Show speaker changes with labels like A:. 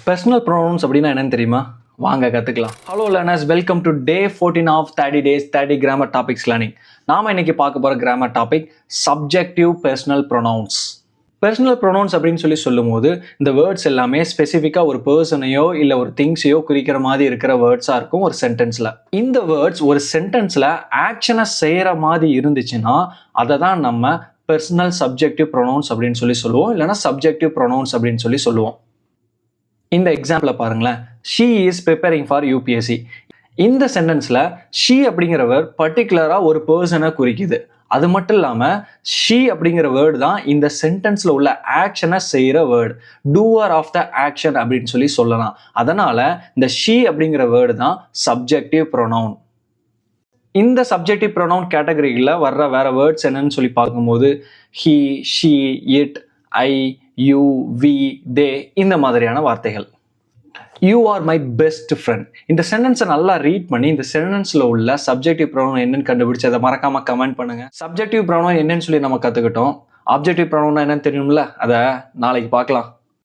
A: Personal pronounce அப்படின்னா என்னன்னு தெரியுமா? வாங்க கற்றுக்கலாம். Hello learners, welcome to day 14 of 30 days 30 grammar topics learning. நாம இன்னைக்கு பார்க்க போகிற grammar topic subjective personal pronouns. Personal pronouns அப்படின்னு சொல்லும்போது இந்த வேர்ட்ஸ் எல்லாமே ஸ்பெசிஃபிக்காக ஒரு பர்சனையோ இல்லை ஒரு திங்ஸையோ குறிக்கிற மாதிரி இருக்கிற வேர்ட்ஸாக இருக்கும் ஒரு சென்டென்ஸில். இந்த வேர்ட்ஸ் ஒரு சென்டென்ஸில் ஆக்ஷனை செய்கிற மாதிரி இருந்துச்சுன்னா அதை தான் நம்ம பர்சனல் சப்ஜெக்டிவ் ப்ரொனவுன்ஸ் அப்படின்னு சொல்லுவோம், இல்லைனா சப்ஜெக்டிவ் ப்ரொனவுன்ஸ் அப்படின்னு சொல்லுவோம். இந்த எக்ஸாம்பிளை பாருங்களேன். She is preparing for UPSC. இந்த சென்டென்ஸில் ஷீ அப்படிங்கிற வேர்ட் பர்டிகுலராக ஒரு பர்சனை குறிக்குது. அது மட்டும் இல்லாமல் ஷீ அப்படிங்கிற வேர்டு தான் இந்த சென்டென்ஸில் உள்ள ஆக்ஷனை செய்கிற word, doer of the action அப்படின்னு சொல்லலாம். அதனால் இந்த ஷீ அப்படிங்கிற வேர்டு தான் சப்ஜெக்டிவ் ப்ரொனவுன். இந்த சப்ஜெக்டிவ் ப்ரொனவுன் கேட்டகரியில் வர்ற வேற வேர்ட்ஸ் என்னன்னு பார்க்கும்போது he, she, it, I, you, we, they, இந்த மாதிரியான வார்த்தைகள். You are my best friend. இந்த சென்டென்ஸை நல்லா ரீட் பண்ணி இந்த சென்டென்ஸில் உள்ள சப்ஜெக்டிவ் ப்ரொனவுன் என்னன்னு கண்டுபிடிச்சு அதை மறக்காம கமெண்ட் பண்ணுங்க. சப்ஜெக்டிவ் ப்ரொனவுன் என்னன்னு நம்ம கற்றுக்கிட்டோம். ஆப்ஜெக்டிவ் ப்ரொனவுன் என்னன்னு தெரியும்ல, அதை நாளைக்கு பார்க்கலாம்.